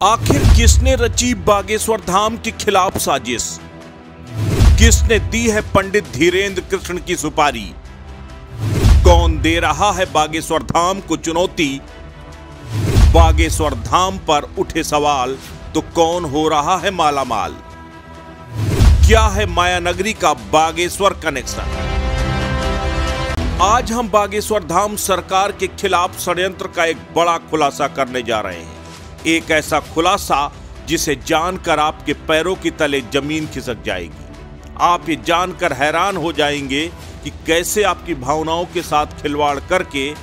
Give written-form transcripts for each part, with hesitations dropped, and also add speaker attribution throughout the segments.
Speaker 1: आखिर किसने रची बागेश्वर धाम के खिलाफ साजिश? किसने दी है पंडित धीरेन्द्र कृष्ण की सुपारी? कौन दे रहा है बागेश्वर धाम को चुनौती? बागेश्वर धाम पर उठे सवाल तो कौन हो रहा है मालामाल? क्या है माया नगरी का बागेश्वर कनेक्शन? आज हम बागेश्वर धाम सरकार के खिलाफ षड्यंत्र का एक बड़ा खुलासा करने जा रहे हैं। एक ऐसा खुलासा जिसे जानकर आपके पैरों की तले जमीन खिसक जाएगी। आप ये जानकर हैरान हो जाएंगे कि कैसे आपकी भावनाओं के साथ खिलवाड़ करके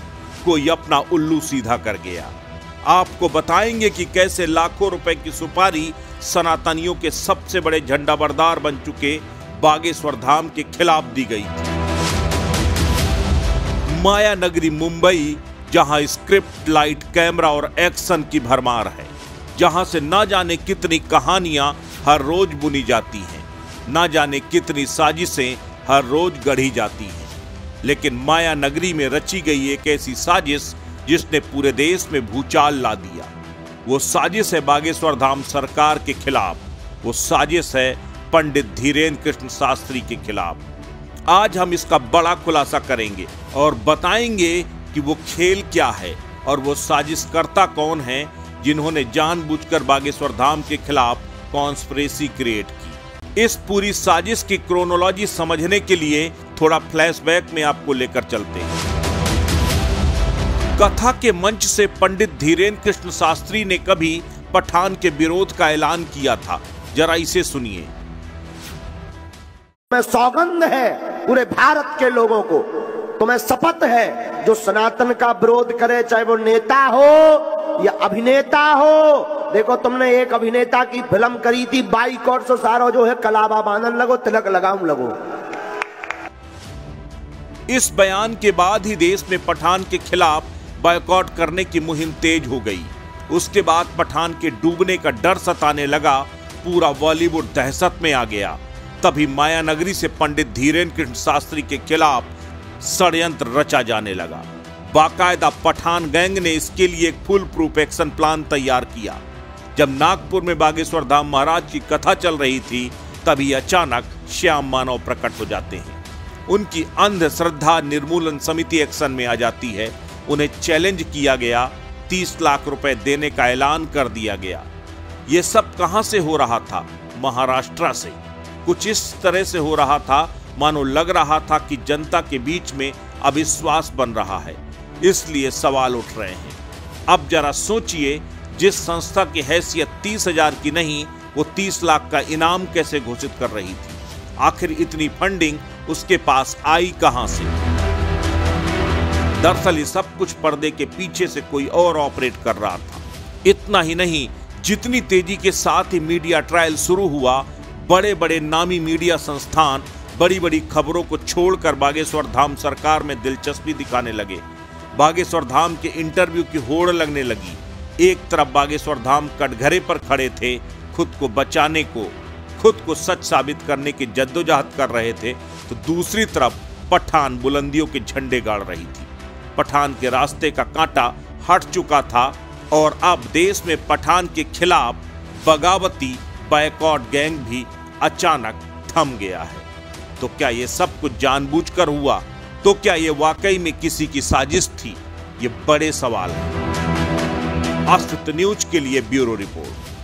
Speaker 1: कोई अपना उल्लू सीधा कर गया। आपको बताएंगे कि कैसे लाखों रुपए की सुपारी सनातनियों के सबसे बड़े झंडाबरदार बन चुके बागेश्वर धाम के खिलाफ दी गई थी। माया नगरी मुंबई, जहां स्क्रिप्ट, लाइट, कैमरा और एक्शन की भरमार है, जहां से ना जाने कितनी कहानियां हर रोज बुनी जाती हैं, ना जाने कितनी साजिशें हर रोज गढ़ी जाती हैं, लेकिन माया नगरी में रची गई एक ऐसी साजिश जिसने पूरे देश में भूचाल ला दिया। वो साजिश है बागेश्वर धाम सरकार के खिलाफ। वो साजिश है पंडित धीरेन्द्र कृष्ण शास्त्री के खिलाफ। आज हम इसका बड़ा खुलासा करेंगे और बताएंगे कि वो खेल क्या है और वो साजिशकर्ता कौन है जिन्होंने जानबूझकर बागेश्वर धाम के खिलाफ कॉन्स्पिरेसी क्रिएट की। इस पूरी साजिश की क्रोनोलॉजी समझने के लिए थोड़ा फ्लैशबैक में आपको लेकर चलते हैं। कथा के मंच से पंडित धीरेन्द्र कृष्ण शास्त्री ने कभी पठान के विरोध का ऐलान किया था। जरा इसे सुनिए।
Speaker 2: मैं सौगंध है पूरे भारत के लोगों को, तुम्हें शपथ है, जो सनातन का विरोध करे, चाहे वो नेता हो या अभिनेता हो। देखो, तुमने एक अभिनेता की फिल्म करी थी, बाइकॉट से सारो जो है कलावा बांधन लगो, तिलक लगाऊं लगो।
Speaker 1: इस बयान के बाद ही देश में पठान के खिलाफ बाइकॉट करने की मुहिम तेज हो गई। उसके बाद पठान के डूबने का डर सताने लगा, पूरा बॉलीवुड दहशत में आ गया। तभी माया नगरी से पंडित धीरेन्द्र कृष्ण शास्त्री के खिलाफ षड्यंत्र रचा जाने लगा। बाकायदा पठान गैंग ने इसके लिए एक फुल प्रूफ एक्शन प्लान तैयार किया। जब नागपुर में बागेश्वर धाम महाराज की कथा चल रही थी, तभी अचानक श्याम मानव प्रकट हो जाते हैं। उनकी अंधश्रद्धा निर्मूलन समिति एक्शन में आ जाती है। उन्हें चैलेंज किया गया, 30 लाख रुपए देने का ऐलान कर दिया गया। यह सब कहां से हो रहा था? महाराष्ट्र से। कुछ इस तरह से हो रहा था मानो लग रहा था कि जनता के बीच में अविश्वास बन रहा है, इसलिए सवाल उठ रहे हैं। अब जरा सोचिए, जिस संस्था की हैसियत 30,000 की नहीं, वो 30 लाख का इनाम कैसे घोषित कर रही थी? आखिर इतनी फंडिंग उसके पास आई कहां से? दरअसल ये सब कुछ पर्दे के पीछे से कोई और ऑपरेट कर रहा था। इतना ही नहीं, जितनी तेजी के साथ ही मीडिया ट्रायल शुरू हुआ, बड़े बड़े नामी मीडिया संस्थान बड़ी बड़ी खबरों को छोड़कर बागेश्वर धाम सरकार में दिलचस्पी दिखाने लगे। बागेश्वर धाम के इंटरव्यू की होड़ लगने लगी। एक तरफ बागेश्वर धाम कटघरे पर खड़े थे, खुद को बचाने को, खुद को सच साबित करने की जद्दोजहद कर रहे थे, तो दूसरी तरफ पठान बुलंदियों के झंडे गाड़ रही थी। पठान के रास्ते का कांटा हट चुका था और अब देश में पठान के खिलाफ बगावती बाइकॉट गैंग भी अचानक थम गया है। तो क्या ये सब कुछ जानबूझकर हुआ? तो क्या ये वाकई में किसी की साजिश थी? ये बड़े सवाल हैं। अस्त्र न्यूज के लिए ब्यूरो रिपोर्ट।